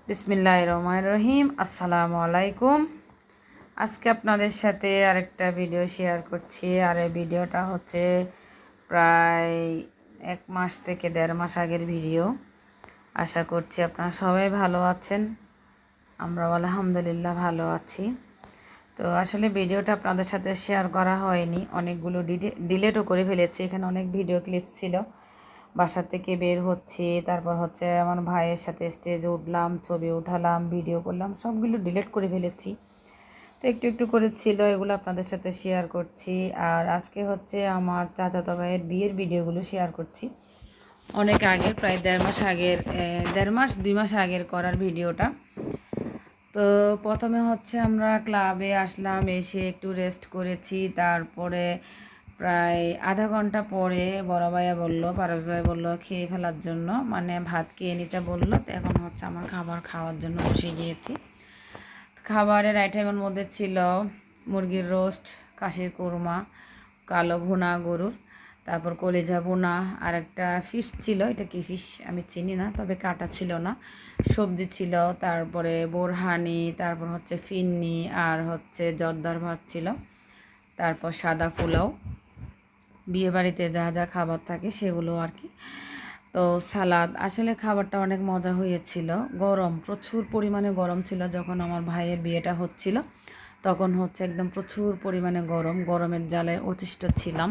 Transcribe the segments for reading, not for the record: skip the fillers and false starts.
বিসমিল্লাহির রহমানির রহিম। আসসালামু আলাইকুম। আজকে আপনাদের সাথে আরেকটা ভিডিও শেয়ার করছি। আর এই ভিডিওটা হচ্ছে প্রায় 1 মাস থেকে 1.5 মাস আগের ভিডিও। আশা করছি আপনারা সবাই ভালো আছেন। আমরা আলহামদুলিল্লাহ ভালো আছি। তো আসলে ভিডিওটা আপনাদের সাথে শেয়ার করা হয়নি, অনেকগুলো ডিলেটও করে ফেলেছি। এখানে অনেক ভিডিও ক্লিপ ছিল। বাসা থেকে বের হচ্ছি, তারপর হচ্ছে আমার ভাইয়ের সাথে স্টেজে উঠলাম, ছবি উঠালাম, ভিডিও করলাম, সবগুলো ডিলিট করে ফেলেছি। তো একটু একটু করে ছিল, এগুলো আপনাদের সাথে শেয়ার করছি। আর আজকে হচ্ছে আমার চাচাতো ভাইয়ের বিয়ের ভিডিওগুলো শেয়ার করছি। অনেক আগের, প্রায় 1.5 মাস আগের, 1.5 মাস 2 মাস আগের করার ভিডিওটা। তো প্রথমে হচ্ছে আমরা ক্লাবে আসলাম, এসে একটু রেস্ট করেছি। তারপরে প্রায় আধা ঘন্টা পরে বড় ভাইয়া বললো, পারস ভাই বললো খেয়ে ফেলার জন্য, মানে ভাত খেয়ে নিতে বললো। তো এখন হচ্ছে আমার খাবার খাওয়ার জন্য বসে গিয়েছি। খাবারের আইটেমের মধ্যে ছিল মুরগির রোস্ট, খাসির কোরমা, কালো ভুনা গরুর, তারপর কলিজা ভুনা, আর একটা ফিশ ছিল, এটা কি ফিশ আমি চিনি না, তবে কাটা ছিল না। সবজি ছিল, তারপরে বোরহানি, তারপর হচ্ছে ফিন্নি, আর হচ্ছে জর্দার ভাত ছিল, তারপর সাদা পোলাও, বিয়েবাড়িতে যা যা খাবার থাকে সেগুলো আর কি। তো সালাদ। আসলে খাবারটা অনেক মজা হয়েছিল। গরম, প্রচুর পরিমাণে গরম ছিল যখন আমার ভাইয়ের বিয়েটা হচ্ছিল, তখন হচ্ছে একদম প্রচুর পরিমাণে গরম, গরমের জ্বালায় অতিষ্ঠ ছিলাম।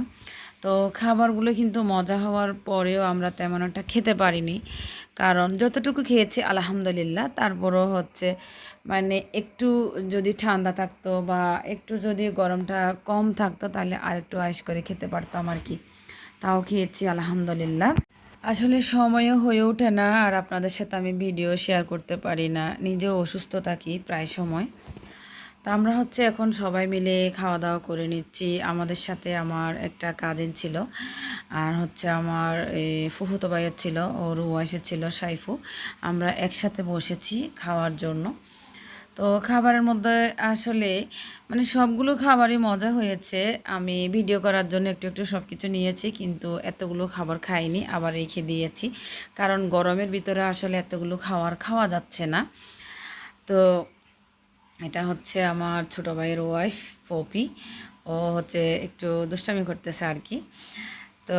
তো খাবারগুলো কিন্তু মজা হওয়ার পরেও আমরা তেমন একটা খেতে পারিনি, কারণ যতটুকু খেয়েছি আলহামদুলিল্লাহ। তারপরও হচ্ছে মানে একটু যদি ঠান্ডা থাকতো বা একটু যদি গরমটা কম থাকতো তাহলে আরেকটু আয়েশ করে খেতে পারতাম আর কি। তাও খেয়েছি আলহামদুলিল্লাহ। আসলে সময়ও হয়ে ওঠে না, আর আপনাদের সাথে আমি ভিডিও শেয়ার করতে পারি না, নিজেও অসুস্থ থাকি প্রায় সময়। তা আমরা হচ্ছে এখন সবাই মিলে খাওয়া দাওয়া করে নিচ্ছি। আমাদের সাথে আমার একটা কাজিন ছিল, আর হচ্ছে আমার ফুফুতো ভাইয়ের ছিল, ওর ওয়াইফের ছিল সাইফু। আমরা একসাথে বসেছি খাওয়ার জন্য। তো খাবারের মধ্যে আসলে মানে সবগুলো খাবারই মজা হয়েছে। আমি ভিডিও করার জন্য একটু একটু সব কিছু নিয়েছি, কিন্তু এতগুলো খাবার খাইনি, আবার রেখে দিয়েছি, কারণ গরমের ভিতরে আসলে এতগুলো খাওয়া যাচ্ছে না। তো এটা হচ্ছে আমার ছোটো ভাইয়ের ওয়াইফ পপি, ও হচ্ছে একটু দুষ্টামি করতেছে আর কি। তো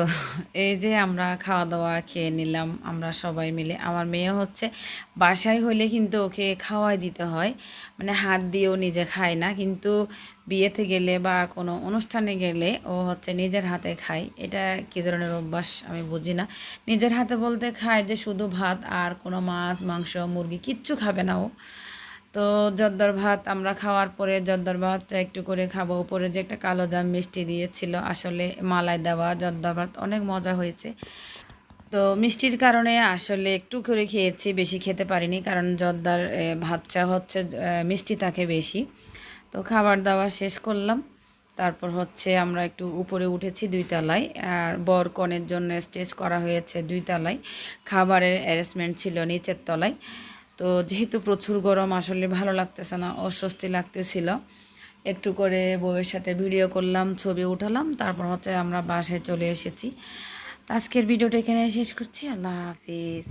এই যে আমরা খাওয়া দাওয়া খেয়ে নিলাম আমরা সবাই মিলে। আমার মেয়ে হচ্ছে বাসায় হইলে কিন্তু ওকে খাওয়াই দিতে হয়, মানে হাত দিয়েও নিজে খায় না, কিন্তু বিয়েতে গেলে বা কোনো অনুষ্ঠানে গেলে ও হচ্ছে নিজের হাতে খায়। এটা কী ধরনের অভ্যাস আমি বুঝি না। নিজের হাতে বলতে খায় যে শুধু ভাত, আর কোনো মাছ মাংস মুরগি কিচ্ছু খাবে না ও। তো জর্দার ভাত আমরা খাওয়ার পরে জর্দার ভাতটা একটু করে খাবো। উপরে যে একটা কালো জাম মিষ্টি দিয়েছিল, আসলে মালাই দেওয়া জর্দার ভাত, অনেক মজা হয়েছে। তো মিষ্টির কারণে আসলে একটু করে খেয়েছি, বেশি খেতে পারিনি, কারণ জর্দার ভাতটা হচ্ছে মিষ্টি থাকে বেশি। তো খাবার দাওয়া শেষ করলাম। তারপর হচ্ছে আমরা একটু উপরে উঠেছি 2 তলায়, আর বর কনের জন্য স্টেজ করা হয়েছে 2 তলায়, খাবারের অ্যারেঞ্জমেন্ট ছিল নিচের তলায়। তো যেহেতু প্রচুর গরম, আসলে ভালো লাগতেছে না, অস্বস্তি লাগতেছিল। একটু করে বউয়ের সাথে ভিডিও করলাম, ছবি উঠালাম, তারপর হচ্ছে আমরা বাসায় চলে এসেছি। আজকের ভিডিওটা এখানে শেষ করছি। আল্লাহ হাফিজ।